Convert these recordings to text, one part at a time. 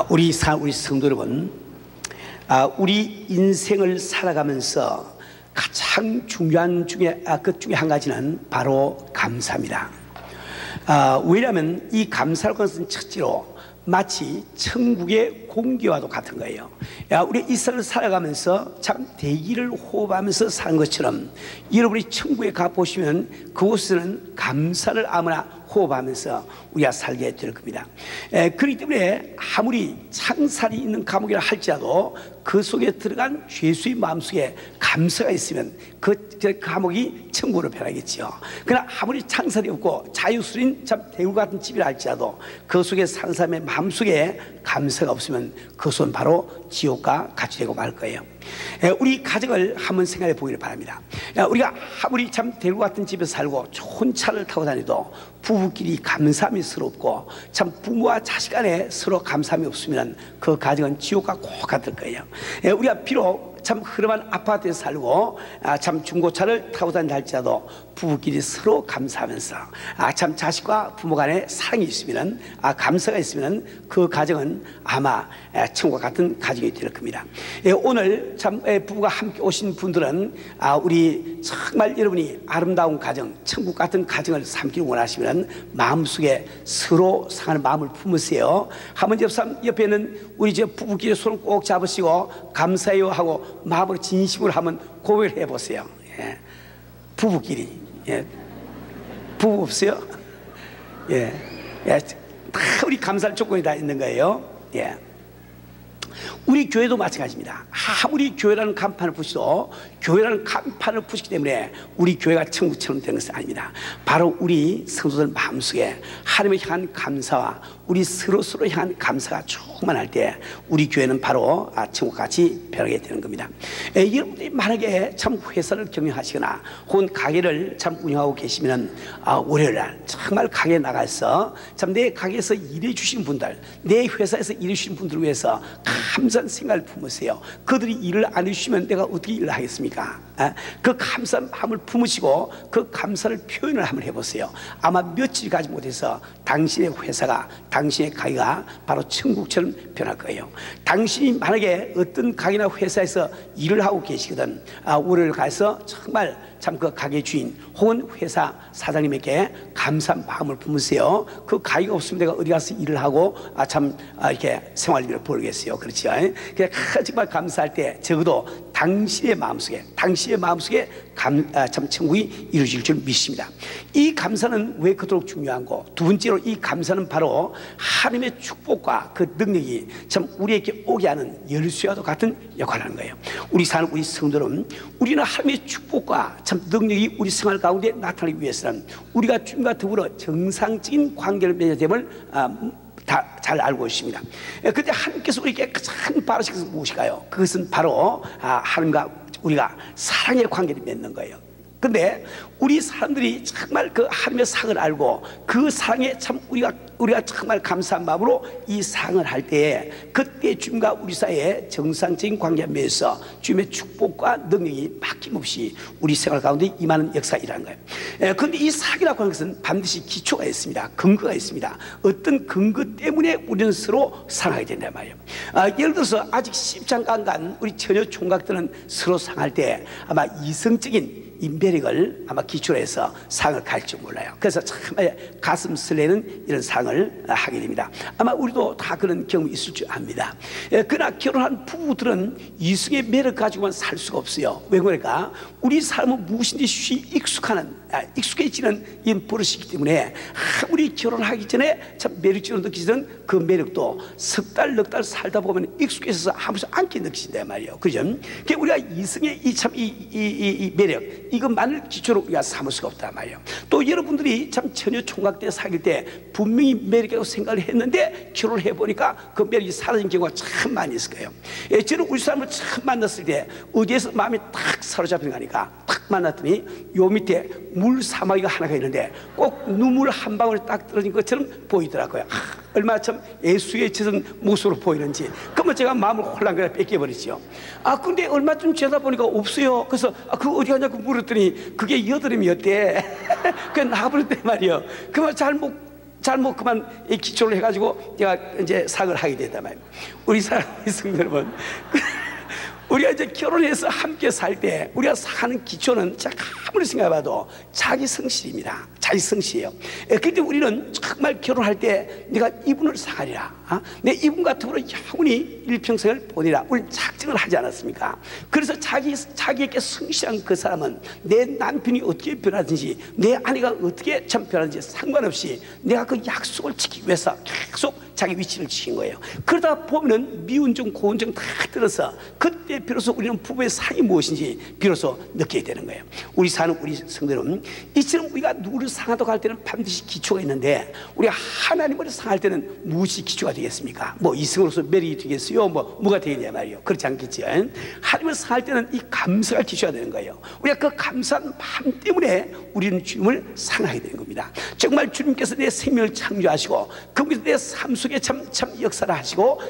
우리 성도 여러분, 우리 인생을 살아가면서 가장 중요한 것 중에 한 가지는 바로 감사입니다. 왜냐하면 이 감사라는 것은 첫째로 마치 천국의 공기와도 같은 거예요. 우리 이 세상을 살아가면서 참 대기를 호흡하면서 사는 것처럼 여러분이 천국에 가보시면 그곳에는 감사를 아무나 호흡하면서 우리가 살게 될 겁니다. 그렇기 때문에 아무리 창살이 있는 감옥이라 할지라도 그 속에 들어간 죄수의 마음속에 감사가 있으면 그 감옥이 천국으로 변하겠죠. 그러나 아무리 창살이 없고 자유스러운 참 대우 같은 집이라 할지라도 그 속에 사는 사람의 마음속에 감사가 없으면 그것은 바로 지옥과 같이 되고 말 거예요. 우리 가정을 한번 생각해 보기를 바랍니다. 우리가 아무리 참 대구 같은 집에서 살고 좋은 차를 타고 다니도 부부끼리 감사함이 서로 없고 참 부모와 자식 간에 서로 감사함이 없으면 그 가정은 지옥과 꼭 같을 거예요. 우리가 비록 참 흐름한 아파트에서 살고 참 중고차를 타고 다닌다 할지라도 부부끼리 서로 감사하면서 참 자식과 부모 간에 사랑이 있으면 감사가 있으면 그 가정은 아마 천국과 같은 가정이 될 겁니다. 오늘 참 부부가 함께 오신 분들은 우리 정말 여러분이 아름다운 가정, 천국 같은 가정을 삼기를 원하시면 마음속에 서로 상하는 마음을 품으세요. 한번 옆에는 우리 부부끼리 손을 꼭 잡으시고 감사해요 하고 마음으로 진심으로 한번 고백을 해보세요. 부부끼리. 부부 없어요? 다 우리 감사할 조건이 다 있는 거예요. 우리 교회도 마찬가지입니다. 아무리 교회라는 간판을 부시도 교회라는 간판을 부시기 때문에 우리 교회가 천국처럼 되는 것은 아닙니다. 바로 우리 성도들 마음속에 하나님을 향한 감사와 우리 서로 향한 감사가 충만할 때 우리 교회는 바로 천국같이 변하게 되는 겁니다. 여러분들이 만약에 참 회사를 경영하시거나 혹은 가게를 참 운영하고 계시면 월요일날 정말 가게에 나가서 참 내 가게에서 일해 주신 분들, 내 회사에서 일해 주신 분들을 위해서 감사한 생각을 품으세요. 그들이 일을 안 해주시면 내가 어떻게 일을 하겠습니까? 그 감사한 마음을 품으시고 그 감사를 표현을 한번 해보세요. 아마 며칠 가지 못해서 당신의 회사가, 당신의 가게가 바로 천국처럼 변할 거예요. 당신이 만약에 어떤 가게나 회사에서 일을 하고 계시거든 월요일 가서 정말 참 그 가게 주인 혹은 회사 사장님에게 감사한 마음을 품으세요. 그 가게가 없으면 내가 어디 가서 일을 하고 이렇게 생활비를 벌겠어요. 그렇죠? 정말 감사할 때 적어도 당신의 마음속에 참 천국이 이루어질 줄 믿습니다. 이 감사는 왜 그토록 중요한고, 두 번째로 이 감사는 바로 하나님의 축복과 그 능력이 참 우리에게 오게 하는 열쇠와도 같은 역할을 하는 거예요. 우리 사는 우리 성도는 우리는 하나님의 축복과 참 능력이 우리 생활 가운데 나타나기 위해서는 우리가 주님과 더불어 정상적인 관계를 맺어야 됨을 다 잘 알고 있습니다. 그런데 하나님께서 우리에게 가장 바라신 것은 무엇일까요? 그것은 바로 하나님과 우리가 사랑의 관계를 맺는 거예요. 근데 우리 사람들이 정말 그 하나님의 사랑을 알고 그 사랑에 참 우리가 정말 감사한 마음으로 이 사랑을 할 때에 그때 주님과 우리 사이에 정상적인 관계에 맺어서 주님의 축복과 능력이 막힘없이 우리 생활 가운데 임하는 역사이라는 거예요. 그런데 이 사랑이라고 하는 것은 반드시 기초가 있습니다. 근거가 있습니다. 어떤 근거 때문에 우리는 서로 사랑하게 된단 말이에요. 예를 들어서 아직 십장가 안 간 우리 처녀 총각들은 서로 사랑할 때 아마 이성적인 매력을 아마 기초로 해서 사랑을 갈지 몰라요. 그래서 정말 가슴 설레는 이런 사랑을 하게 됩니다. 아마 우리도 다 그런 경험이 있을 줄 압니다. 그러나 결혼한 부부들은 이성의 매력 가지고만 살 수가 없어요. 왜 그럴까? 우리 삶은 무엇인지 익숙해지는 이 버릇이기 때문에 우리 결혼하기 전에 참 매력적으로 느끼던 그 매력도 석 달, 넉 달 살다 보면 익숙해져서 아무렇지 않게 느끼신단 말이에요. 그죠? 그러니까 우리가 이성의 이 매력, 이것만을 기초로 우리가 삼을 수가 없단 말이에요. 또 여러분들이 참 처녀 총각 때 사귈 때 분명히 매력이라고 생각을 했는데 결혼을 해보니까 그 매력이 사라진 경우가 참 많이 있을 거예요. 저는 우리 사람을 처음 만났을 때 어디에서 마음이 딱 사로잡히는 거니까 딱 만났더니 요 밑에 물 사마귀가 하나가 있는데 꼭 눈물 한 방울 딱 떨어진 것처럼 보이더라고요. 얼마나 참 예수에 젖은 모습으로 보이는지. 그러면 제가 마음을 홀랑거려 뺏겨버리죠. 근데 얼마 좀 지나다 보니까 없어요. 그래서 그 어디 가냐고 물었더니 그게 여드름이었대. 그게 나버렸단 말이에요. 그러면 잘 뭐 그만 이 기초를 해가지고 제가 이제 사역을 하게 됐단 말이에요. 우리 사랑하는 성도 여러분, 우리가 이제 결혼해서 함께 살 때 우리가 사는 기초는 제가 아무리 생각해봐도 자기 성실입니다. 자기 성실이에요. 그런데 우리는 정말 결혼할 때 내가 이분을 사랑하리라, 내 이분 같으므로 영원히 일평생을 보내라, 우리 작정을 하지 않았습니까? 그래서 자기에게 성실한 그 사람은 내 남편이 어떻게 변하든지 내 아내가 어떻게 참 변하든지 상관없이 내가 그 약속을 지키기 위해서 계속 자기 위치를 지킨 거예요. 그러다 보면은 미운정 고운정 다 들어서 그때 비로소 우리는 부부의 사랑이 무엇인지 비로소 느끼게 되는 거예요. 우리 사는 우리 성도는 이처럼 우리가 누구를 사랑하다고 할 때는 반드시 기초가 있는데, 우리가 하나님을 사랑할 때는 무엇이 기초가 되겠습니까? 뭐 이승으로서 메리 되겠어요? 뭐가 되겠냐 말이에요. 그렇지 않겠죠. 하나님을 사랑할 때는 이 감사가 기초가 되는 거예요. 우리가 그 감사한 마음 때문에 우리는 주님을 사랑하게 되는 겁니다. 정말 주님께서 내 생명을 창조하시고 그분께서 내 삶 속에 참 역사를 하시고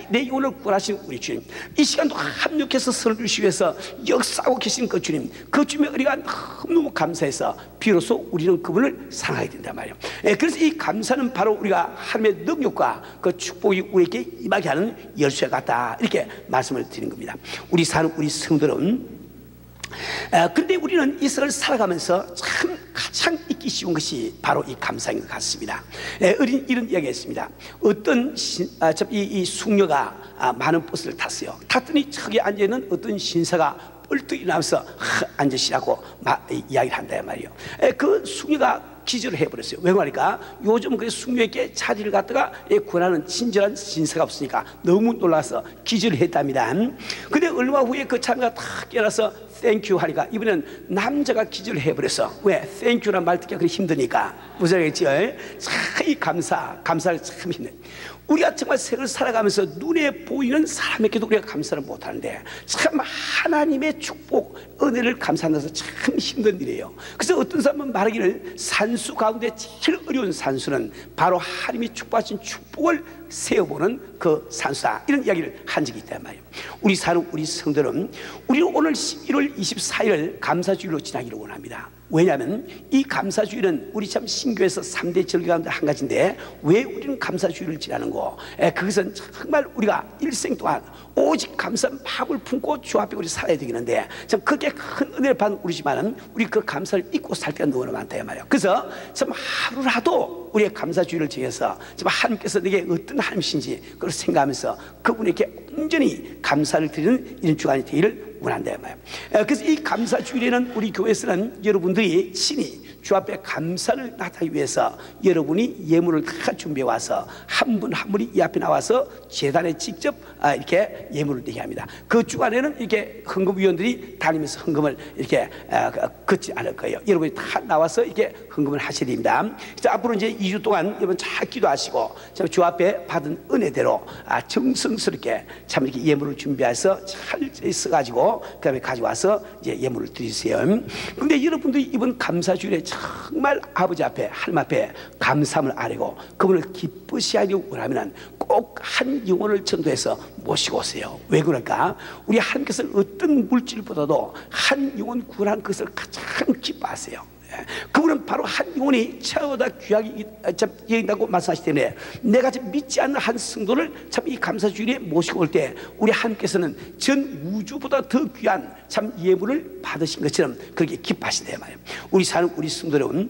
내 영혼을 구원하신 우리 주님, 이 시간도 합력해서 선을 주시기 위해서 역사하고 계신 그 주님, 그 주님의 은혜가 너무 감사해서 비로소 우리는 그분을 사랑하게 된단 말이에요. 그래서 이 감사는 바로 우리가 하나님의 능력과 그 축복이 우리에게 임하게 하는 열쇠 같다, 이렇게 말씀을 드린 겁니다. 우리 사는 우리 성도는 근데 우리는 이 세상을 살아가면서 참 가장 잊기 쉬운 것이 바로 이 감사인 것 같습니다. 이런 이야기가 있습니다. 어떤 이 숙녀가 많은 버스를 탔어요. 탔더니 저기 앉아있는 어떤 신사가 뻘떡 일어나면서 앉으시라고 이야기를 한다 말이에요. 그 숙녀가 기절을 해버렸어요. 왜 말일까? 요즘 그 숙녀에게 자리를 갖다가 구하는 친절한 신사가 없으니까 너무 놀라서 기절을 했답니다. 근데 얼마 후에 그 참가 탁 깨어나서 땡큐 하니까 이번에는 남자가 기절을 해버렸어. 왜? 땡큐란 말 듣기가 그렇게 힘드니까. 무슨 얘기겠지? 참 이 감사를 참 힘내. 우리가 정말 생을 살아가면서 눈에 보이는 사람에게도 우리가 감사를 못하는데 참 하나님의 축복, 은혜를 감사한다는 것은 참 힘든 일이에요. 그래서 어떤 사람은 말하기를 산수 가운데 제일 어려운 산수는 바로 하나님이 축복하신 축복을 세어보는 그 산수다, 이런 이야기를 한 적이 있단 말이에요. 우리 사는 우리 성도는 우리는 오늘 11월 24일을 감사주일로 지나기를 원합니다. 왜냐하면 이 감사주일은 우리 참 신교에서 3대 절기 가운데 한 가지인데 왜 우리는 감사주일을 지나는 거? 그것은 정말 우리가 일생 동안 오직 감사 마음을 품고 주 앞에 우리 살아야 되겠는데 참 그렇게 큰 은혜를 받은 우리지만은 우리 그 감사를 잊고 살 때가 너무나 많다 말이에요. 그래서 참 하루라도 우리의 감사주일을 지어서 참 하나님께서 내게 어떤 하나님이신지 그걸 생각하면서 그분에게 온전히 감사를 드리는 이런 주간이 되기를 원한다 말이에요. 그래서 이 감사주일에는 우리 교회에서는 여러분들이 친히 주 앞에 감사를 나타내기 위해서 여러분이 예물을 다 준비해 와서 한 분 한 분이 이 앞에 나와서 제단에 직접 이렇게 예물을 드리게 합니다. 그 주간에는 이렇게 헌금위원들이 다니면서 헌금을 이렇게 걷지 않을 거예요. 여러분이 다 나와서 이렇게 헌금을 하셔야 됩니다. 그래서 앞으로 이제 2주 동안 여러분 잘 기도하시고 주 앞에 받은 은혜대로 정성스럽게 참 이렇게 예물을 준비해서 잘 써가지고 그다음에 가져와서 이제 예물을 드리세요. 근데 여러분들이 이번 감사주일에 정말 아버지 앞에 하나님 앞에 감사함을 아뢰고 그분을 기쁘시하게 원하면 꼭 한 영혼을 전도해서 모시고 오세요. 왜 그럴까? 우리 하나님께서 어떤 물질보다도 한 영혼 구원한 것을 가장 기뻐하세요. 그분은 바로 한 영혼이 최고보다 귀하게 여긴다고 말씀하시기 때문에 내가 지금 믿지 않는 한 성도를 참 이 감사주일에 모시고 올 때 우리 하나님께서는 전 우주보다 더 귀한 참 예물을 받으신 것처럼 그렇게 기뻐하신다 말이에요. 우리 사는 우리 성도 여러분,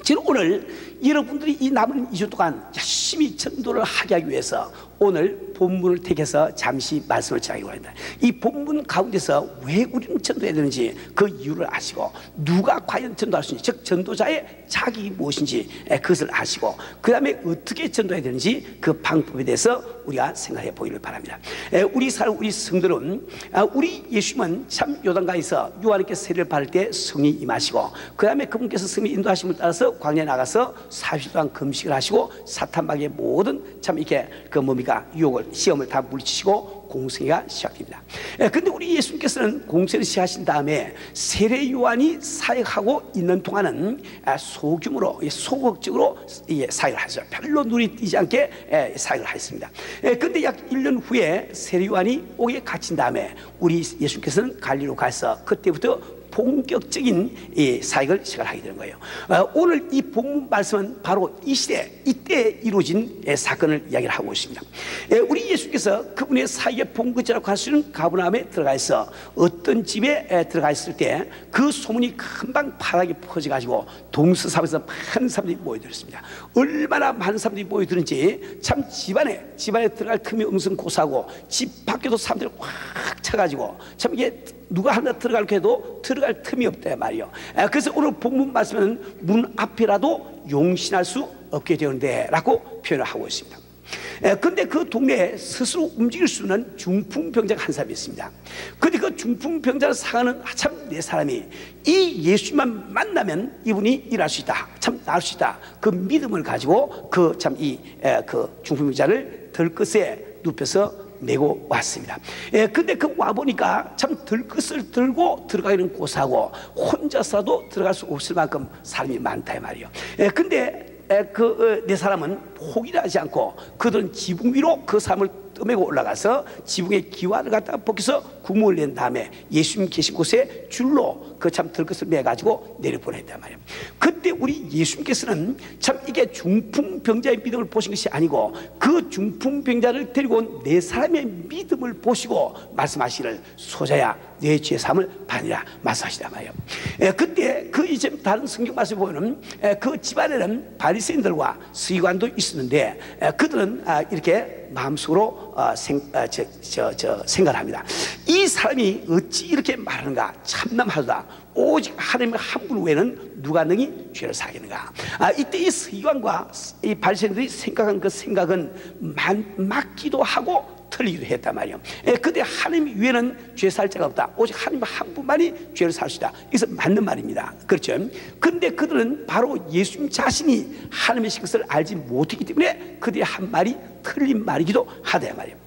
저는 오늘 여러분들이 이 남은 2주 동안 열심히 전도를 하게 하기 위해서 오늘 본문을 택해서 잠시 말씀을 전하기로 합니다. 이 본문 가운데서 왜 우리는 전도해야 되는지 그 이유를 아시고 누가 과연 전도할 수 있는지, 즉 전도자의 자격이 무엇인지 그것을 아시고 그 다음에 어떻게 전도해야 되는지 그 방법에 대해서 우리가 생각해 보기를 바랍니다. 우리 성도는 우리 예수님은 참 요단강에서 요한님께서 세례를 받을 때 성령이 임하시고 그 다음에 그분께서 성령 인도하심을 따라서 광야에 나가서 40일 동안 금식을 하시고 사탄마귀의 모든 참 이렇게 그 뭡니까 유혹을 시험을 다 물리치시고 공생애가 시작됩니다. 근데 우리 예수님께서는 공생을 시작하신 다음에 세례 요한이 사역하고 있는 동안은 소규모로 소극적으로 사역을 하셨어요. 별로 눈이 띄지 않게 사역을 하셨습니다. 근데 약 1년 후에 세례 요한이 옥에 갇힌 다음에 우리 예수님께서는 갈리로 가서 그때부터 본격적인 이 사역을 시작하게 되는 거예요. 오늘 이 본문 말씀은 바로 이 시대, 이때 이루어진 사건을 이야기를 하고 있습니다. 우리 예수께서 그분의 사역의 본거지라고 할 수 있는 가버나움에 들어가 있어 어떤 집에 들어가 있을 때 그 소문이 금방 파랗게 퍼져가지고 동서사방에서 많은 사람들이 모여들었습니다. 얼마나 많은 사람들이 모여드는지 참 집안에 들어갈 틈이 엄성고사하고 집 밖에도 사람들이 확 차가지고 참 이게 누가 하나 들어가려고 해도 들어갈 틈이 없다 말이요. 그래서 오늘 본문 말씀은 문 앞이라도 용신할 수 없게 되는데 라고 표현을 하고 있습니다. 근데 그 동네에 스스로 움직일 수 있는 중풍병자가 한 사람이 있습니다. 근데 그 중풍병자를 상하는 참 네 사람이 이 예수만 만나면 이분이 일할 수 있다, 참 나을 수 있다, 그 믿음을 가지고 그 중풍병자를 들것에 눕혀서 메고 왔습니다. 근데 그 와보니까 참 들것을 들고 들어가기는 고사하고 혼자서도 들어갈 수 없을 만큼 사람이 많다 이 말이에요. 근데 그 네 사람은 포기를 하지 않고 그들은 지붕 위로 그 사람을 떠매고 올라가서 지붕에 기와를 갖다가 벗겨서 구멍을 낸 다음에 예수님 계신 곳에 줄로 그 참 들것을 매가지고 내려보냈단 말이에요. 그때 우리 예수님께서는 참 이게 중풍병자의 믿음을 보신 것이 아니고 그 중풍병자를 데리고 온 네 사람의 믿음을 보시고 말씀하시기를 소자야 내 죄 사함을 받으라 말씀하시단 말이에요. 그때 그 이제 다른 성경 말씀 보면은 그 집안에는 바리새인들과 서기관도 있었는데 그들은 이렇게 마음속으로 생각을 합니다. 이 사람이 어찌 이렇게 말하는가 참남하도다. 오직 하나님의 한 분 외에는 누가 능히 죄를 사하겠는가. 이때 이 서기관과 이 바리새인들이 생각한 그 생각은 맞기도 하고 틀리기도 했단 말이에요. 근데 하나님 위에는 죄 살 자가 없다. 오직 하나님 한 분만이 죄를 살 수 있다. 이것은 맞는 말입니다. 그렇죠? 근데 그들은 바로 예수님 자신이 하나님의 것을 알지 못했기 때문에 그들의 한 말이 틀린 말이기도 하다 말이에요.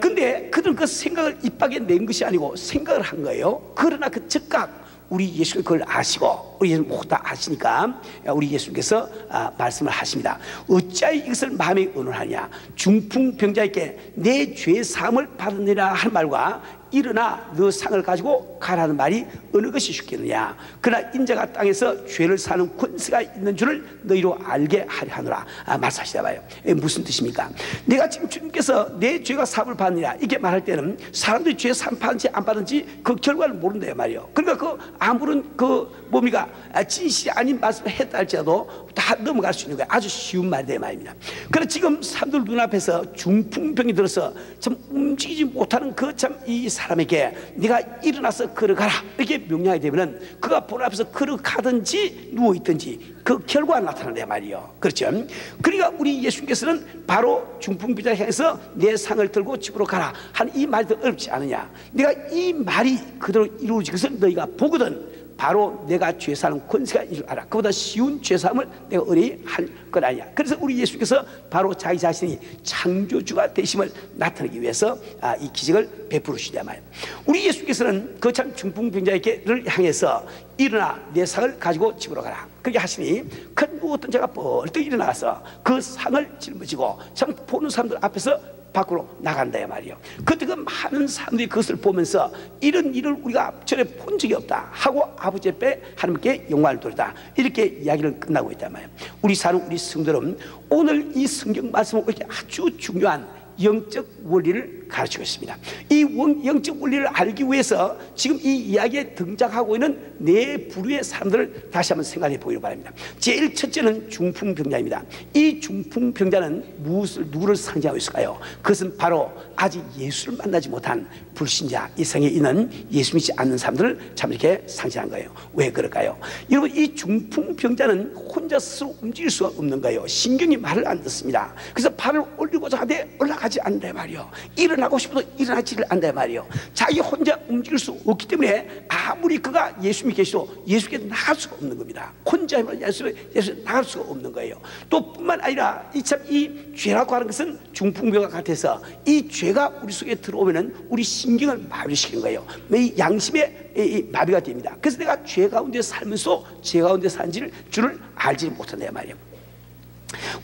근데 그들은 그 생각을 입 밖에 낸 것이 아니고 생각을 한 거예요. 그러나 그 즉각 우리 예수님 그걸 아시고 우리 예수님 모두 다 아시니까 우리 예수님께서 말씀을 하십니다. 어찌하여 이것을 마음에 의논하냐. 중풍병자에게 내 죄 사함을 받으리라 할 말과 일어나 너 상을 가지고 가라는 말이 어느 것이 쉽겠느냐. 그러나 인자가 땅에서 죄를 사는 권세가 있는 줄을 너희로 알게 하려 하노라 말씀하시다 봐요. 무슨 뜻입니까? 내가 지금 주님께서 내 죄가 사함을 받느냐 이렇게 말할 때는 사람들이 죄 사함 받는지 안 받는지 그 결과를 모른다 말이에요. 그러니까 그 아무런 그 뭡니까 진실이 아닌 말씀을 했다 할지라도 다 넘어갈 수 있는 거예요. 아주 쉬운 말이다 말입니다. 그래서 지금 사람들 눈앞에서 중풍병이 들어서 참 움직이지 못하는 그 참 이 사람에게 네가 일어나서 걸어가라 이렇게 명령하게 되면은 그가 본 앞에서 걸어가든지 누워있든지 그 결과가 나타난다 말이에요. 그렇죠? 그러니까 우리 예수님께서는 바로 중풍병자를 향해서 내 상을 들고 집으로 가라 하는 이 말도 어렵지 않으냐. 내가 이 말이 그대로 이루어진 것을 너희가 보거든 바로 내가 죄사하는 권세가 있는 줄 알아. 그보다 쉬운 죄사함을 내가 어리 할 것 아니야. 그래서 우리 예수께서 바로 자기 자신이 창조주가 되심을 나타내기 위해서 이 기적을 베푸시단 말이에요. 우리 예수께서는 그 참 중풍병자를 향해서 일어나 내 상을 가지고 집으로 가라 그렇게 하시니 큰 누웠던 자가 벌떡 일어나서 그 상을 짊어지고 참 보는 사람들 앞에서 밖으로 나간다 말이에요. 그때 그 많은 사람들이 그것을 보면서 이런 일을 우리가 전에 본 적이 없다 하고 아버지 앞에 하나님께 영광을 돌리다 이렇게 이야기를 끝나고 있단 말이에요. 우리 사는 우리 성도는 오늘 이 성경 말씀은 이렇게 아주 중요한 영적 원리를 가르치고 있습니다. 이 영적 원리를 알기 위해서 지금 이 이야기에 등장하고 있는 네 부류의 사람들을 다시 한번 생각해 보기를 바랍니다. 제일 첫째는 중풍병자입니다. 이 중풍병자는 누구를 상징하고 있을까요? 그것은 바로 아직 예수를 만나지 못한 불신자, 이 세상에 있는 예수 믿지 않는 사람들을 참 이렇게 상징한 거예요. 왜 그럴까요? 여러분 이 중풍병자는 혼자 스스로 움직일 수가 없는 거예요. 신경이 말을 안 듣습니다. 그래서 발을 올리고자 하되 올라가지 않는다 말이에요. 일어나고 싶어도 일어나지를 않는다 말이에요. 자기 혼자 움직일 수 없기 때문에 아무리 그가 예수님이 계시도 예수께 나갈 수가 없는 겁니다. 혼자 예수에 나갈 수가 없는 거예요. 또 뿐만 아니라 이 죄라고 하는 것은 중풍병과 같아서 이 죄가 우리 속에 들어오면은 우리 신경을 마비시키는 거예요. 이 양심에 마비가 됩니다. 그래서 내가 죄 가운데 살면서 죄 가운데 사는 줄을 알지 못한다 말이에요.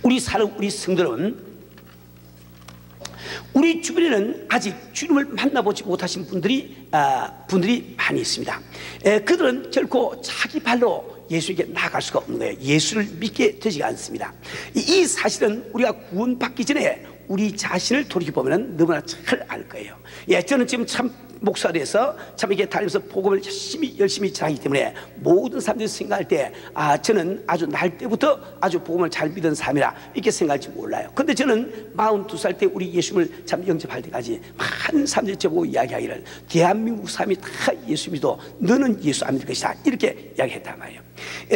우리 사는 우리 성도는 우리 주변에는 아직 주님을 만나보지 못하신 분들이 많이 있습니다. 그들은 결코 자기 발로 예수에게 나아갈 수가 없는 거예요. 예수를 믿게 되지가 않습니다. 이 사실은 우리가 구원받기 전에 우리 자신을 돌이켜보면 너무나 잘 알 거예요. 저는 지금 참 목사가 돼서 참 이게 다니면서 복음을 열심히 전하기 때문에 모든 사람들이 생각할 때 저는 아주 날 때부터 아주 복음을 잘 믿은 사람이라 이렇게 생각할지 몰라요. 근데 저는 42살 때 우리 예수님을 참 영접할 때까지 많은 사람들이 저보고 이야기하기를 대한민국 사람이 다 예수 믿어 너는 예수 안 믿을 것이다 이렇게 이야기했단 말이에요.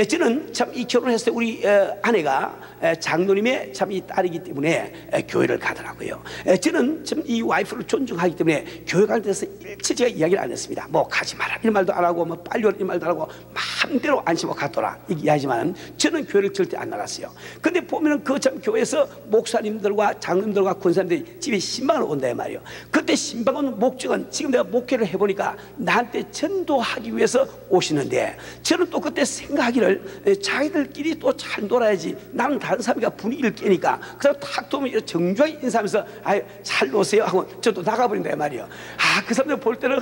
저는 참 이 결혼했을 때 우리 아내가 장로님의 참 이 딸이기 때문에 교회를 가더라고요. 저는 참 이 와이프를 존중하기 때문에 교회 가는 데서 일체 제가 이야기를 안 했습니다. 뭐 가지 마라 이 말도 안 하고 뭐 빨리 오라 이 말도 안 하고 마음대로 안심하고 갔더라 얘기하지만 저는 교회를 절대 안 나갔어요. 근데 보면은 그 참 교회에서 목사님들과 장로님들과 권사님들이 집에 신방을 온다 말이에요. 그때 신방 온 목적은 지금 내가 목회를 해보니까 나한테 전도하기 위해서 오시는데 저는 또 그때 생각하기를 자기들끼리 또 잘 놀아야지 나는 다른 사람이가 분위기를 깨니까 그래서 탁 도면 정중하게 인사하면서 잘 노세요 하고 저도 나가버린다 말이에요. 그 사람들 볼 때는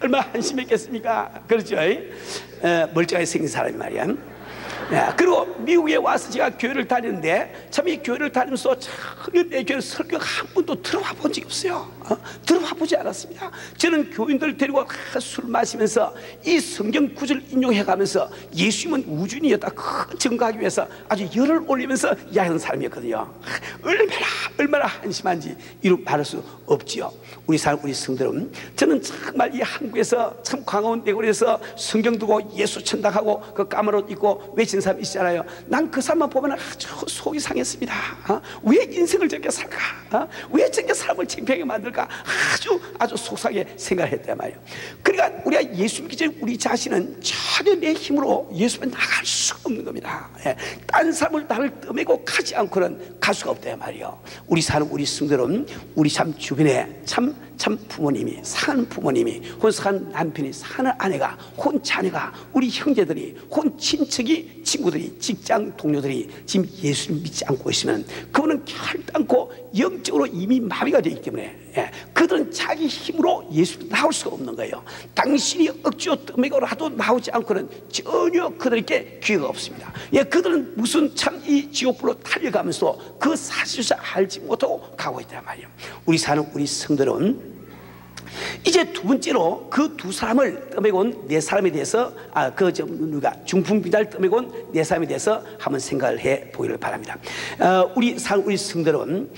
얼마나 한심했겠습니까? 그렇죠? 멀쩡하게 생긴 사람이 말이야. 그리고 미국에 와서 제가 교회를 다니는데 참 이 교회를 다니면서 전혀 내 교회 설교 한 번도 들어와 본 적이 없어요. 들어와 보지 않았습니다. 저는 교인들 데리고 술 마시면서 이 성경 구절 인용해 가면서 예수님은 우주인이었다 큰 증거하기 위해서 아주 열을 올리면서 이야기하는 사람이었거든요. 얼마나 한심한지 이루 말할 수 없지요. 우리 성들은 저는 정말 이 한국에서 참 광화문 대거리에서 성경 두고 예수 천당하고 그 까만 옷 입고 외치는 사람 있잖아요. 난 그 사람만 보면 아주 속이 상했습니다. 왜 인생을 저렇게 살까? 왜 저렇게 사람을 창피하게 만들까? 아주 속상하게 생각을 했단 말이에요. 그러니까 우리가 예수 믿기 전에 우리 자신은 전혀 내 힘으로 예수에 나갈 수가 없는 겁니다. 딴 사람을 나를 떠매고 가지 않고는 갈 수가 없단 말이에요. 우리 성들은 우리 참 주변에 참 부모님이 사는 부모님이 혼 사는 남편이 사는 아내가 혼 자녀가 우리 형제들이 혼 친척이 친구들이 직장 동료들이 지금 예수를 믿지 않고 있으면 그분은 결단코 영적으로 이미 마비가 되기 때문에 그들은 자기 힘으로 예수를 나올 수가 없는 거예요. 당신이 억지로 떠매고라도 나오지 않고는 전혀 그들에게 기회가 없습니다. 그들은 무슨 참 이 지옥불로 달려가면서 그 사실을 알지 못하고 가고 있단 말이에요. 우리 성들은 이제 두 번째로 그 두 사람을 떠매고 온 네 사람에 대해서 우리가 중풍병자를 떠매고 온 네 사람에 대해서 한번 생각을 해 보기를 바랍니다. 우리 성들은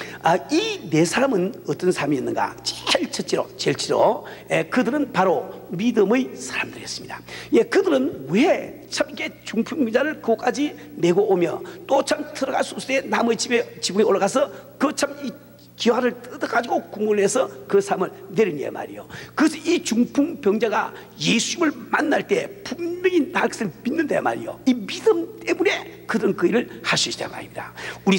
이 네 사람은 어떤 사람이었는가? 제일 첫째로 그들은 바로 믿음의 사람들이었습니다. 그들은 왜 참 이게 중풍병자를 그곳까지 메고 오며 또 참 들어갈 수 없을 때 나무의 지붕에 올라가서 그 참 이 기와를 뜯어가지고 구멍을 내서 그 삶을 내리냐 말이요. 그래서 이 중풍병자가 예수님을 만날 때 분명히 날 것을 믿는다 말이요. 이 믿음 때문에 그들은 그 일을 할 수 있다 말입니다. 우리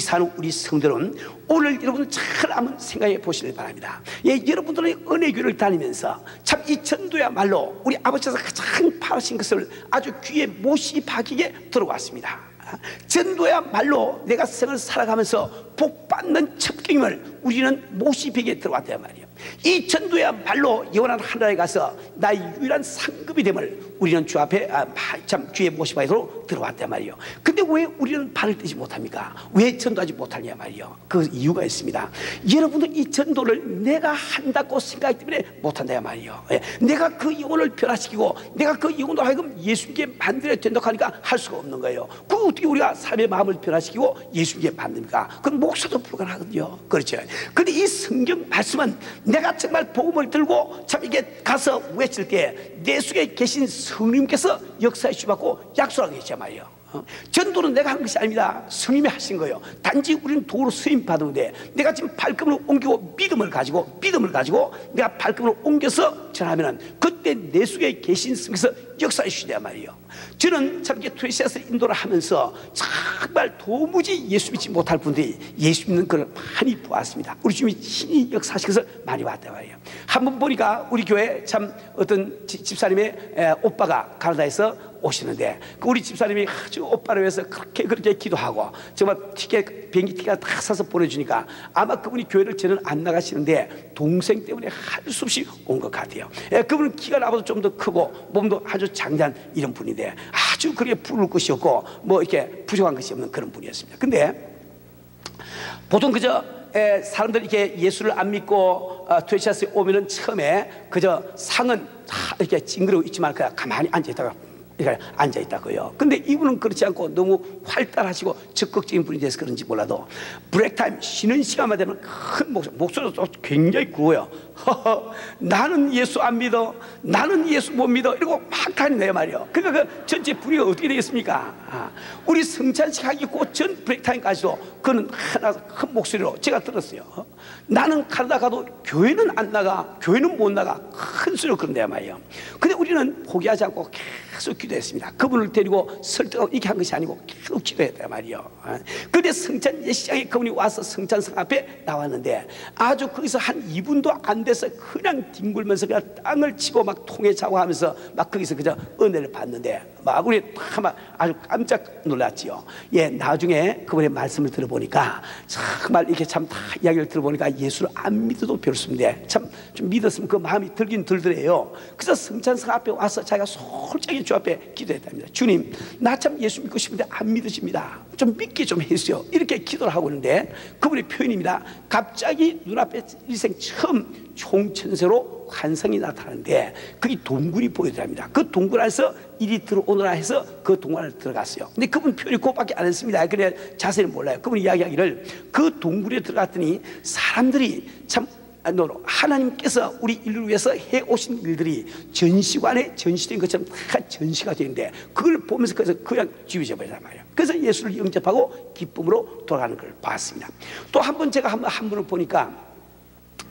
성들은 오늘 여러분 잘 한번 생각해 보시길 바랍니다. 여러분들은 은혜교회를 다니면서 참 이 전도야말로 우리 아버지께서 가장 바라신 것을 아주 귀에 못이 박히게 들어왔습니다. 전도야말로 내가 생을 살아가면서 복받는 첩경임을 우리는 모시백에 들어왔단 말이에요. 이 전도야말로 영원한 하늘에 가서 나의 유일한 상급이 됨을 우리는 주 앞에 참 주의 모시바에서 들어왔단 말이에요. 근데 왜 우리는 발을 떼지 못합니까? 왜 전도하지 못하냐 말이에요. 그 이유가 있습니다. 여러분들 이 전도를 내가 한다고 생각하기 때문에 못한다 말이에요. 내가 그 영혼을 변화시키고 내가 그 영혼으로 하여금 예수님께 만들어야 된다고 하니까 할 수가 없는 거예요. 그 어떻게 우리가 사람의 마음을 변화시키고 예수님께 만듭니까? 그건 목사도 불가능하거든요. 그렇죠. 근데 이 성경 말씀은 내가 정말 복음을 들고 참 이게 가서 외칠 때 내 속에 계신 성령님께서 역사해 주시고 약속하고 계시단 말이에요. 전도는 내가 한 것이 아닙니다. 성님이 하신 거예요. 단지 우리는 도로 수임 받으면 돼. 내가 지금 발걸음을 옮기고 믿음을 가지고 내가 발걸음을 옮겨서 전하면은 그때 내 속에 계신 스님께서 역사해 주시단 말이에요. 저는 참 이렇게 트레시아스 인도를 하면서 정말 도무지 예수 믿지 못할 분들이 예수 믿는 걸 많이 보았습니다. 우리 주님이 신이 역사하시면서 많이 봤단 말이에요. 한번 보니까 우리 교회 참 어떤 집사님의 오빠가 가나다에서 오시는데 그 우리 집사님이 아주 오빠를 위해서 그렇게 기도하고 정말 비행기 티켓 다 사서 보내주니까 아마 그분이 교회를 저는 안 나가시는데 동생 때문에 할 수 없이 온 것 같아요. 그분은 키가 나보다 좀 더 크고 몸도 아주 장대한 이런 분인데 아주 그렇게 부를 것이 없고 뭐 이렇게 부족한 것이 없는 그런 분이었습니다. 근데 보통 그저 사람들이 이렇게 예수를 안 믿고 트레시아스에 오면은 처음에 그저 상은 이렇게 찡그리고 있지만 그냥 가만히 앉아있다가 이렇게 앉아있다고요. 근데 이분은 그렇지 않고 너무 활달하시고 적극적인 분이 돼서 그런지 몰라도 브레이크타임 쉬는 시간만 되면 큰 목소리도 굉장히 구워요. 나는 예수 안 믿어, 나는 예수 못 믿어 이러고 막 다니네요 말이요. 그러니까 그 전체 분위기가 어떻게 되겠습니까? 우리 성찬식 하기 그 전 브레이크타임까지도 그는 하나 큰 목소리로 제가 들었어요. 나는 가다 가도 교회는 안 나가, 교회는 못 나가 큰 소리로 그런데요 말이요. 근데 우리는 포기하지 않고 계속 기도했습니다. 그분을 데리고 설득하고 이렇게 한 것이 아니고 계속 기도했단 말이요. 근데 성찬 예식장에 그분이 와서 성찬성 앞에 나왔는데 아주 거기서 한 2분도 안 돼서 그냥 뒹굴면서 그냥 땅을 치고 막 통에 자고 하면서 막 거기서 그저 은혜를 받는데 막 우리 아주 깜짝 놀랐지요. 예, 나중에 그분의 말씀을 들어보니까 정말 이렇게 참 다 이야기를 들어보니까 예수를 안 믿어도 별수인데 참 좀 믿었으면 그 마음이 들긴 들더래요. 그래서 성찬성 앞에 와서 자기가 솔직히 주 앞에 기도했답니다. 주님, 나 참 예수 믿고 싶은데 안 믿어집니다. 좀 믿게 좀 해주세요. 이렇게 기도를 하고 있는데 그분의 표현입니다. 갑자기 눈앞에 일생 처음 총천세로 환상이 나타나는데 그게 동굴이 보이더랍니다. 그 동굴 안에서 이리 들어오너라 해서 그 동굴 안에 들어갔어요. 근데 그분 표현이 그것밖에 안 했습니다. 그래 자세히 몰라요. 그분이 이야기하기를 그 동굴에 들어갔더니 사람들이 참 하나님께서 우리 인류를 위해서 해오신 일들이 전시관에 전시된 것처럼 다 전시가 되는데 그걸 보면서 그냥 지휘져 버리단 말이에요. 그래서 예수를 영접하고 기쁨으로 돌아가는 걸 봤습니다. 또 한 번 제가 한 분을 보니까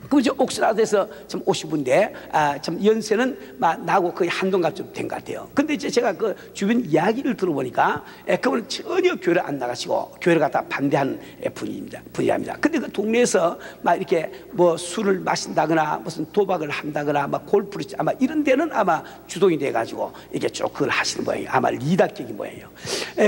그 이제 옥스라드에서 좀 오신 분인데 참 연세는 나하고 거의 한동갑쯤 된 것 같아요. 근데 이제 제가 그 주변 이야기를 들어보니까 그분은 전혀 교회를 안 나가시고 교회를 갖다 반대하는 분이랍니다. 근데 그 동네에서 막 이렇게 뭐 술을 마신다거나 무슨 도박을 한다거나 막 골프를 아마 이런 데는 아마 주동이 돼가지고 이게 쭉 그걸 하시는 모양이에요. 아마 리더격인 모양이에요.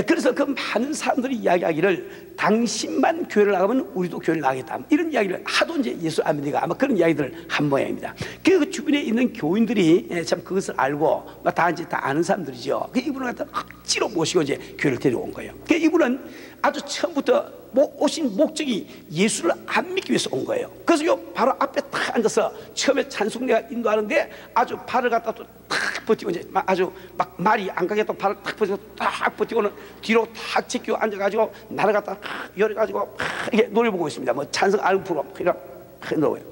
그래서 그 많은 사람들이 이야기하기를 당신만 교회를 나가면 우리도 교회를 나가겠다 이런 이야기를 하도 이제 예수 안 믿으니까 아마 그런 이야기들을 한 모양입니다. 그 주변에 있는 교인들이 참 그것을 알고 다 이제 다 아는 사람들이죠. 그 이분을 갖다 억지로 모시고 이제 교회를 데려온 거예요. 그 이분은 아주 처음부터 오신 목적이 예수를 안 믿기 위해서 온 거예요. 그래서 요 바로 앞에 탁 앉아서 처음에 찬송내가 인도하는데 아주 발을 갖다 또 탁 버티고 이제 아주 막 말이 안 가게 또 발을 탁 버티고 탁 버티고는 뒤로 탁 제끼고 앉아가지고 나를 갖다 탁 열어가지고 이렇게 노래 보고 있습니다. 뭐 찬송 앨범 프로 이렇게 노래요.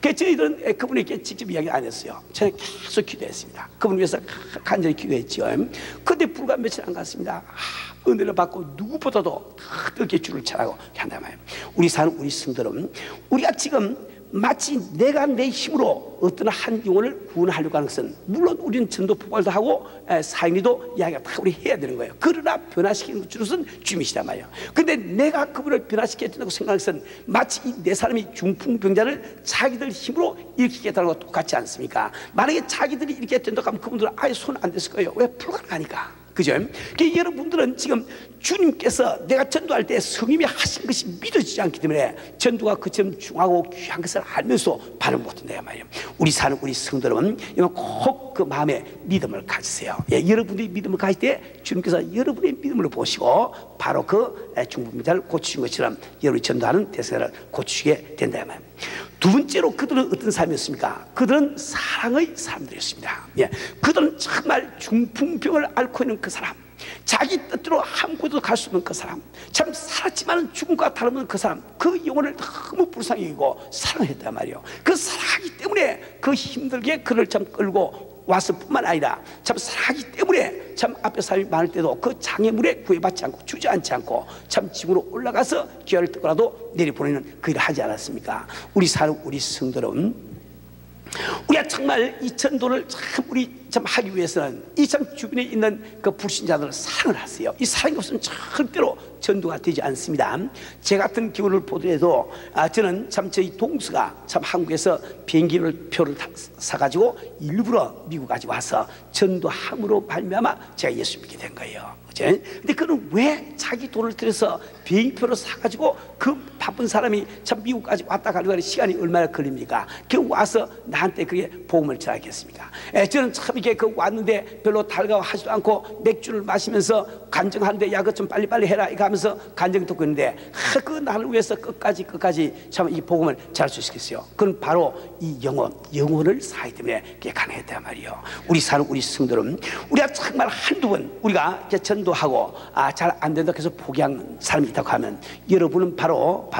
그래서 저희들은 그분에게 직접 이야기 안 했어요. 저는 계속 기도했습니다. 그분 위해서 간절히 기도했죠. 근데 불과 며칠 안 갔습니다. 은혜를 받고 누구보다도 뜨겁게 주를 찬하고 한단 말이에요. 우리 사는 우리 성도는 우리가 지금 마치 내가 내 힘으로 어떤 한 영혼을 구원하려고 하는 것은 물론 우리는 전도 폭발도 하고 사인이도 이야기가 다 우리 해야 되는 거예요. 그러나 변화시키는 주로는 주님이시단 말이에요. 근데 내가 그분을 변화시켜야 된다고 생각하는 것은 마치 이 네 사람이 중풍병자를 자기들 힘으로 일으키겠다는 것과 똑같지 않습니까? 만약에 자기들이 이렇게 된다고 하면 그분들은 아예 손 안 댔을 거예요. 왜? 불가능하니까. 그죠? 그러니까 여러분들은 지금 주님께서 내가 전도할 때 성님이 하신 것이 믿어지지 않기 때문에 전도가 그처럼 중하고 귀한 것을 알면서 반응 못한다 말이에요. 우리 사는 우리 성도는 꼭 그 마음에 믿음을 가지세요. 예, 여러분들이 믿음을 가질 때 주님께서 여러분의 믿음을 보시고 바로 그 중풍병자를 고치신 것처럼 여러분이 전도하는 대상을 고치시게 된다 말이에요. 두 번째로 그들은 어떤 사람이었습니까? 그들은 사랑의 사람들이었습니다. 예, 그들은 정말 중풍병을 앓고 있는 그 사람, 자기 뜻대로 한 곳도 갈 수 없는 그 사람, 참 살았지만 죽음과 다름없는 그 사람, 그 영혼을 너무 불쌍히 여기고 사랑했단 말이에요. 그 사랑하기 때문에 그 힘들게 그를 참 끌고 왔을 뿐만 아니라 참 사랑하기 때문에 참 앞에 사람이 많을 때도 그 장애물에 구애받지 않고 주저앉지 않고 참 집으로 올라가서 기회를 뜨고라도 내려보내는 그 일을 하지 않았습니까? 우리 사는 우리 성도는 우리가 정말 이 전도를 참 우리 참 하기 위해서는 이 참 주변에 있는 그 불신자들을 사랑을 하세요. 이 사랑이 없으면 절대로 전도가 되지 않습니다. 제 같은 경우를 보더라도 저는 참 저희 동수가 참 한국에서 비행기표를 사가지고 일부러 미국까지 와서 전도함으로 발명하며 제가 예수 믿게 된 거예요. 근데 그는 왜 자기 돈을 들여서 비행표를 사가지고 그 바쁜 사람이 참 미국까지 왔다 가려고 하는 시간이 얼마나 걸립니까? 그 와서 나한테 그게 복음을 전하겠습니까? 저는 참 이게 그 왔는데 별로 달가워하지도 않고 맥주를 마시면서 간증하는데 야, 그 좀 빨리빨리 해라 이거 하면서 간증 듣고 있는데 그 나를 위해서 끝까지 참 이 복음을 전할 수 있겠어요. 그건 바로 이 영혼을 사기 때문에 그게 가능했단 말이에요. 우리 사는 우리 성도는 우리가 정말 한두 번 우리가 전도하고 잘 안 된다 해서 포기한 사람이 있다고 하면 여러분은 바로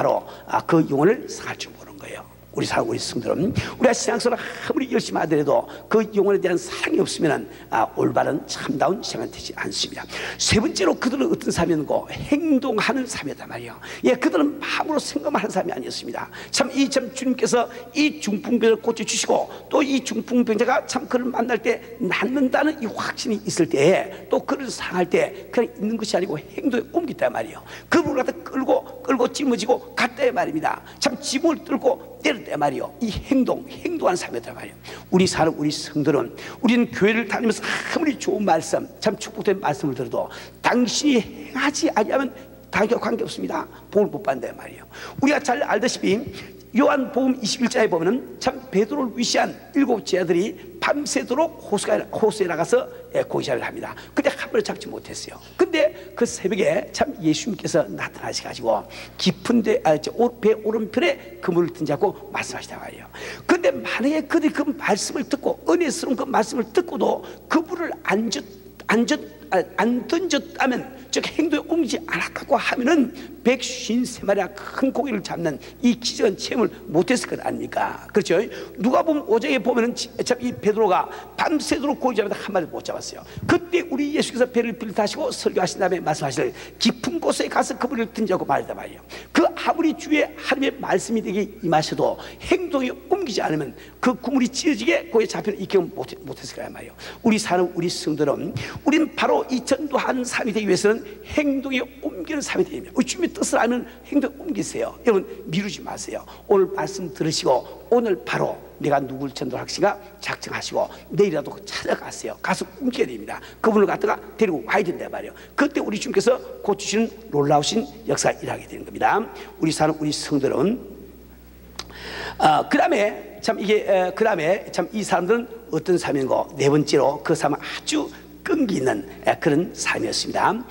그 영혼을 상할 줄 모르는 거예요. 우리 성도는 우리가 신앙생활을 아무리 열심히 하더라도 그 영혼에 대한 사랑이 없으면 올바른 참다운 신앙은 되지 않습니다. 세 번째로 그들은 어떤 사람이었는고 행동하는 사람이었단 말이에요. 그들은 마음으로 생각만 하는 사람이 아니었습니다. 참 주님께서 이 중풍병자를 고쳐주시고 또 이 중풍병자가 참 그를 만날 때 낫는다는 이 확신이 있을 때 또 그를 상할 때 그냥 있는 것이 아니고 행동에 옮겼단 말이에요. 그분을 갖다 끌고 짊어지고 갔다 말입니다. 참 짐을 들고 때렸단 말이요. 이 행동한 삶이었단 말이에요. 우리 성도는 우리는 교회를 다니면서 아무리 좋은 말씀, 참 축복된 말씀을 들어도 당신이 행하지 아니하면 관계없습니다. 복을 못 받는단 말이에요. 우리가 잘 알다시피 요한복음 21장에 보면은 참 베드로를 위시한 7 제자들이 밤새도록 호수에 나가서 고기잡이를 합니다. 근데 한 번을 잡지 못했어요. 근데 그 새벽에 참 예수님께서 나타나셔가지고 깊은 배 오른편에 그물을 던지고 말씀하시단 말이에요. 근데 만약에 그들이 그 말씀을 듣고 은혜스러운 그 말씀을 듣고도 그물을 안 던졌다면 즉 행동에 옮기지 않았다고 하면은 153마리나 큰 고기를 잡는 이 기적은 체험을 못했을 것 아닙니까? 그렇죠? 누가 보면 5장에 보면은 참 이 베드로가 밤새도록 고기 잡는데 한 마리도 못 잡았어요. 그때 우리 예수께서 배를 빌타시고 설교하신 다음에 말씀하시길 깊은 곳에 가서 그물을 던지고 말이다 말이에요. 그 아무리 주의 하나님의 말씀이 되게 임하셔도 행동에 옮기지 않으면 그 그물이 찢어지게 거기에 잡히는 이 경험 못했을 거란 말이에요. 우리 성도는 우리는 바로 이 전도하는 삶이 되기 위해서는 행동에 옮기는 삶이 되기 위해서 주님의 뜻을 알면 행동에 옮기세요. 여러분 미루지 마세요. 오늘 말씀 들으시고 오늘 바로 내가 누굴 전도할지가 작정하시고 내일이라도 찾아가세요. 가서 옮겨야 됩니다. 그분을 갖다가 데리고 와야 된단 말이에요. 그때 우리 주님께서 고치시는 놀라우신 역사가 일하게 되는 겁니다. 우리 성도는 그 다음에 참 이 사람들은 어떤 삶인고 네 번째로 그 삶은 아주 끈기 있는 그런 삶이었습니다.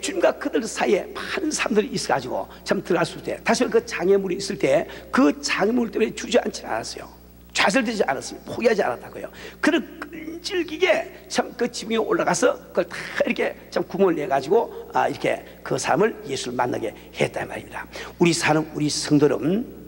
주님과 그들 사이에 많은 사람들이 있어가지고 참 들어갈 수 있을 때 다시 그 장애물이 있을 때 그 장애물 때문에 주저앉지 않았어요. 좌절되지 않았어요. 포기하지 않았다고요. 그를 끈질기게 참 그 지붕에 올라가서 그걸 다 이렇게 참 구멍을 내가지고 이렇게 그 삶을 예수를 만나게 했단 말입니다. 우리 성도는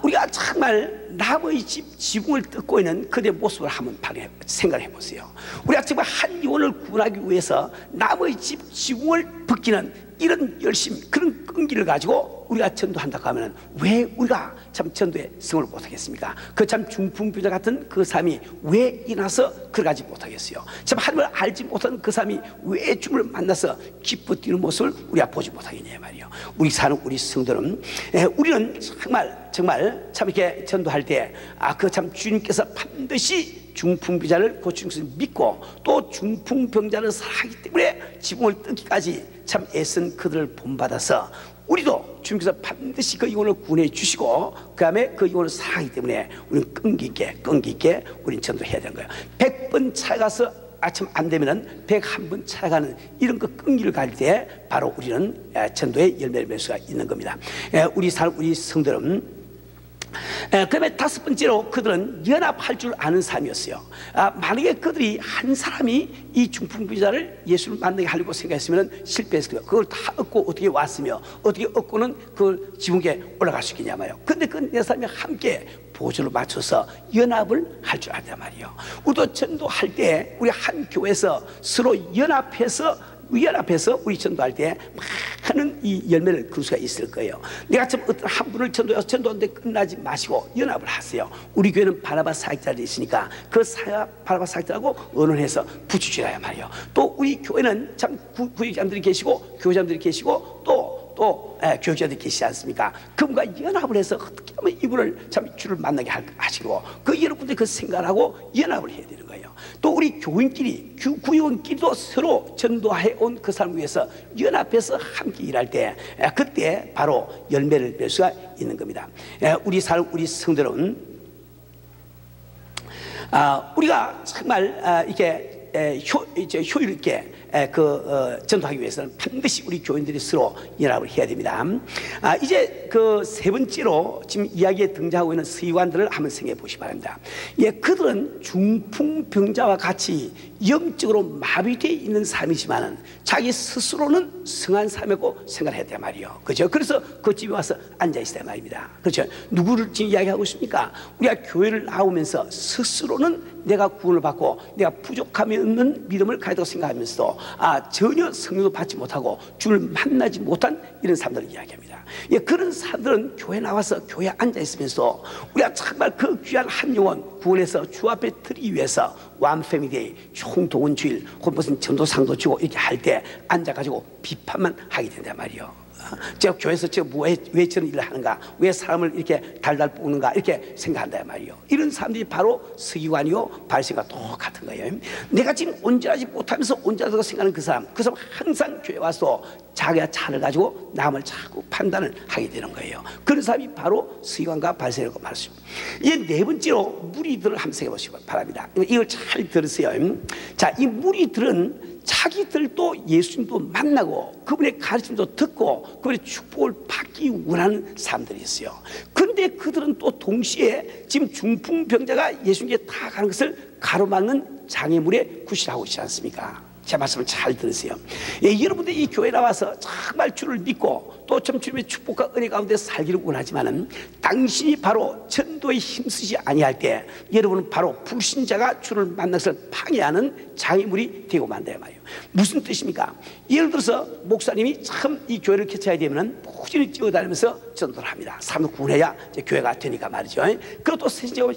우리가 정말 남의 집 지붕을 뜯고 있는 그들의 모습을 한번 생각해 보세요. 우리가 정말 한 영혼을 구원하기 위해서 남의 집 지붕을 벗기는 이런 열심, 그런 끈기를 가지고 우리가 전도한다고 하면 왜 우리가 참 전도에 성을 못하겠습니까? 그 참 중풍병자 같은 그 삶이 왜 일어나서 그러지 못하겠어요? 참 하나님을 알지 못한 그 삶이 왜 주님을 만나서 기뻐 뛰는 모습을 우리가 보지 못하겠냐 말이에요. 우리 성도는 우리는 정말 참 이렇게 전도할 때 그 참 주님께서 반드시 중풍병자를 고치는 것을 믿고 또 중풍병자를 사랑하기 때문에 지붕을 뜯기까지 참 애쓴 그들을 본받아서 우리도 주님께서 반드시 그 영혼을 구원해 주시고 그 다음에 그 영혼을 사랑하기 때문에 우리는 끈기 있게 우리는 전도해야 되는 거예요. 100번 찾아가서 참 안 되면은 101번 찾아가는 이런 그 끈기를 가질 때 바로 우리는 전도의 열매를 맺을 수가 있는 겁니다. 우리 성도는 그다음에 5번째로 그들은 연합할 줄 아는 삶이었어요. 만약에 그들이 한 사람이 이 중풍병자를 예수를 만나게 하려고 생각했으면 실패했을 거예요. 그걸 다 얻고 어떻게 왔으며 어떻게 얻고는 그 지붕에 올라갈 수 있겠냐 말이에요. 근데 그 네 사람이 함께 보조를 맞춰서 연합을 할 줄 안단 말이에요. 우리도 전도할 때 우리 한 교회에서 서로 연합해서 우리 전도할 때 많은 이 열매를 거둘 수가 있을 거예요. 내가 참 어떤 한 분을 전도하는데 끝나지 마시고 연합을 하세요. 우리 교회는 바나바 사역자들이 있으니까 그 바나바 사역자들하고 의논해서 부추기라 말이에요. 또 우리 교회는 참 구역장들이 계시고 교장들이 계시고 또 교육자들이 계시지 않습니까? 그분과 연합을 해서 어떻게 하면 이분을 참 주를 만나게 하시고 그 여러분들이 그 생각을 하고 연합을 해야 되는 거예요. 또 우리 교인끼리 구역원끼리도 서로 전도해온 그 사람을 위해서 연합해서 함께 일할 때 그때 바로 열매를 낼 수가 있는 겁니다. 우리 성도는 우리가 정말 이렇게 효율 있게 전도하기 위해서는 반드시 우리 교인들이 서로 연합을 해야 됩니다. 이제 그 세 번째로 지금 이야기에 등장하고 있는 서기관들을 한번 생각해 보시기 바랍니다. 그들은 중풍병자와 같이 영적으로 마비되어 있는 삶이지만은 자기 스스로는 성한 삶이고 생각을 해야 돼 말이요. 그렇죠? 그래서 그 집에 와서 앉아 있어야 말입니다. 그렇죠? 누구를 지금 이야기하고 있습니까? 우리가 교회를 나오면서 스스로는 내가 구원을 받고 내가 부족함이 없는 믿음을 가지고 생각하면서도 전혀 성령을 받지 못하고 주를 만나지 못한 이런 사람들을 이야기합니다. 그런 사람들은 교회 나와서 교회에 앉아 있으면서 우리가 정말 그 귀한 한 영혼 구원해서 주 앞에 드리기 위해서 완패미데이 총동원 주일 혹은 무슨 전도상도 주고 이렇게 할 때 앉아가지고 비판만 하게 된단 말이에요. 제가 교회에서 왜 저런 일을 하는가, 왜 사람을 이렇게 달달 볶는가 이렇게 생각한다 말이에요. 이런 사람들이 바로 서기관이요 바리새인과 똑같은 거예요. 내가 지금 온전하지 못하면서 온전하다고 생각하는 그 사람 항상 교회 와서 자기가 차를 가지고 남을 자꾸 판단을 하게 되는 거예요. 그런 사람이 바로 서기관과 바리새인이라고 말했습니다. 이제 네 번째로 무리들을 한번 생각해 보시기 바랍니다. 이걸 잘 들으세요. 자, 이 무리들은 자기들도 예수님도 만나고 그분의 가르침도 듣고 그분의 축복을 받기 원하는 사람들이 있어요. 그런데 그들은 또 동시에 지금 중풍병자가 예수님께 다가가는 것을 가로막는 장애물에 구실하고 있지 않습니까? 제 말씀을 잘 들으세요. 여러분들 이 교회 나와서 정말 주를 믿고 또 참 주님의 축복과 은혜 가운데 살기를 원하지만은 당신이 바로 전도에 힘쓰지 아니할 때 여러분은 바로 불신자가 주를 만난 것을 방해하는 장애물이 되고 만다요 말이에요. 무슨 뜻입니까? 예를 들어서 목사님이 참 이 교회를 개최해야 되면은 꾸준히 뛰어다니면서 전도를 합니다. 사람을 구원해야 이제 교회가 되니까 말이죠. 그것도 세신자가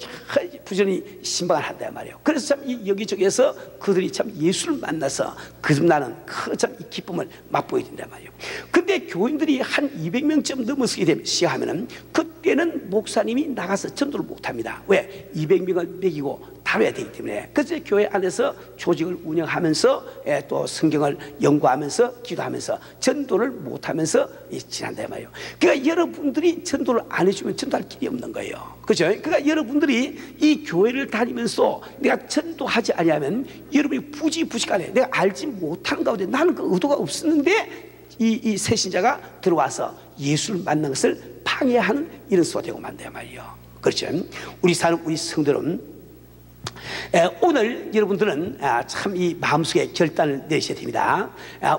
부지런히 신방을 한단 말이에요. 그래서 참 여기저기에서 그들이 참 예수를 만나서 그집 나는 그 참 이 기쁨을 맛보게 된단 말이에요. 근데 교인들이 한 200명쯤 넘어서게 되면 시작하면은 그때는 목사님이 나가서 전도를 못합니다. 왜? 200명을 먹이고 다뤄야 되기 때문에. 그래서 교회 안에서 조직을 운영하면서 또 성경을 연구하면서 기도하면서 전도를 못하면서 지난다 말이에요. 그러니까 여러분들이 전도를 안 해주면 전도할 길이 없는 거예요. 그렇죠? 그러니까 여러분들이 이 교회를 다니면서 내가 전도하지 않으면 여러분이 부지간에 내가 알지 못하는 가운데 나는 그 의도가 없었는데 이 새신자가 들어와서 예수를 만난 것을 방해하는 이런 수가 되고 만다 말이에요. 그렇죠? 우리 성도는 오늘 여러분들은 참 이 마음속에 결단을 내셔야 됩니다.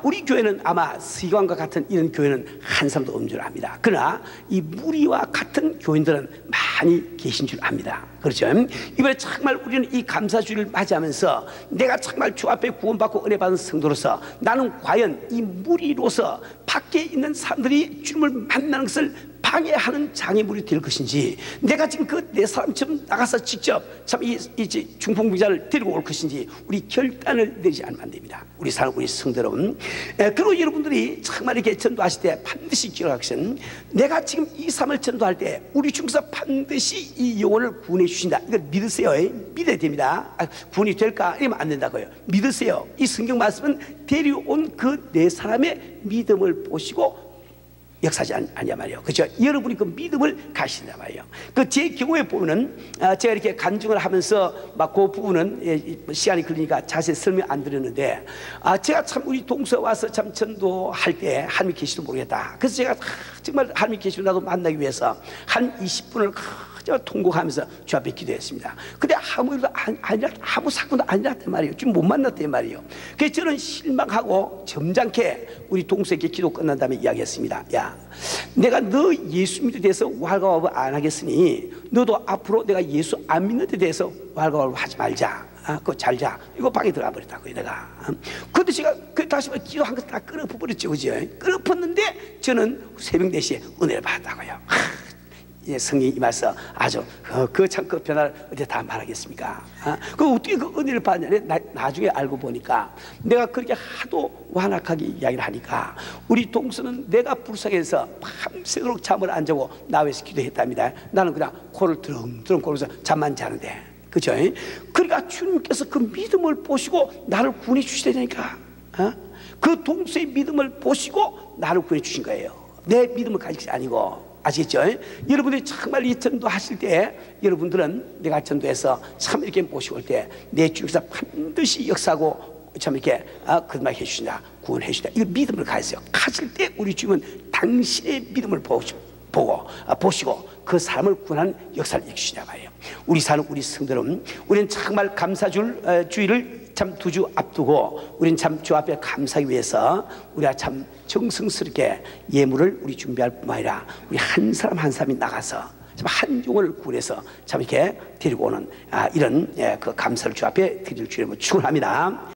우리 교회는 아마 서기관과 같은 이런 교회는 한 사람도 없는 줄 압니다. 그러나 이 무리와 같은 교인들은 많이 계신 줄 압니다. 그렇죠? 이번에 정말 우리는 이 감사주일을 맞이하면서 내가 정말 주 앞에 구원받고 은혜 받은 성도로서 나는 과연 이 무리로서 밖에 있는 사람들이 주님을 만나는 것을 방해하는 장애물이 될 것인지, 내가 지금 그 네 사람처럼 나가서 직접 참 이 중풍병자를 데리고 올 것인지 우리 결단을 내리지 않으면 안 됩니다. 우리 성도 여러분, 그리고 여러분들이 정말 이렇게 전도하실 때 반드시 기억할 것은 내가 지금 이 삶을 전도할 때 우리 중에서 반드시 이 영혼을 구원해 주신다. 이걸 믿으세요. 믿어야 됩니다. 구원이 될까? 이러면 안 된다고요. 믿으세요. 이 성경 말씀은 데려온 그 네 사람의 믿음을 보시고 역사하지 않냐 말이에요. 그렇죠? 여러분이 그 믿음을 가신다 말이에요. 그 제 경우에 보면은 제가 이렇게 간증을 하면서 막 그 부분은 시간이 걸리니까 자세히 설명 안 드렸는데, 제가 참 우리 동서 와서 참 전도할 때 하나님 계시도 모르겠다. 그래서 제가 정말 하나님 계시도 나도 만나기 위해서 한 20분을 통곡하면서 주 앞에 기도했습니다. 근데 아무 일도 아니라, 아무 사건도 아니랐단 말이에요. 지금 못 만났단 말이에요. 그래서 저는 실망하고 점잖게 우리 동서에게 기도 끝난 다음에 이야기했습니다. 야, 내가 너 예수 믿는 데 대해서 왈가왈부 안 하겠으니 너도 앞으로 내가 예수 안 믿는 데 대해서 왈가왈부 하지 말자. 그거 잘 자. 이거 방에 들어가 버렸다고요, 내가. 그런데 제가 다시 기도한 거 다 끊어버렸죠, 그죠? 끊어봤는데 저는 새벽 4시에 은혜를 받았다고요. 예, 성령이 임해서 아주 그 변화를 어디 다 말하겠습니까? 그 어떻게 그 은혜를 받느냐? 나중에 알고 보니까 내가 그렇게 하도 완악하게 이야기를 하니까 우리 동서는 내가 불쌍해서 밤새도록 잠을 안 자고 나와서 기도했답니다. 나는 그냥 코를 드렁드렁 고면서 잠만 자는데, 그죠? 그러니까 주님께서 그 믿음을 보시고 나를 구원해 주시다니까. 그 동서의 믿음을 보시고 나를 구원해 주신 거예요. 내 믿음을 가진 것이 아니고. 아시겠죠? 여러분들이 정말 이 전도 하실 때 여러분들은 내가 전도해서 참 이렇게 모시고 올 때 내 주께서 반드시 역사하고 참 이렇게 거듭나게 해주신다, 구원해 주신다, 이거 믿음을 가졌어요. 가질 때 우리 주님은 당신의 믿음을 보시고 그 사람을 구원하는 역사를 이루시냐 말이에요. 우리 사는 우리 성도는 우리는 정말 감사줄 주일을 참 2주 앞두고 우리는 참 주 앞에 감사하기 위해서 우리가 참 정성스럽게 예물을 우리 준비할 뿐만 아니라 우리 한 사람 한 사람이 나가서 참 한 종을 구해서 참 이렇게 데리고 오는 이런 그 감사를 주 앞에 드릴 주님을 축원합니다.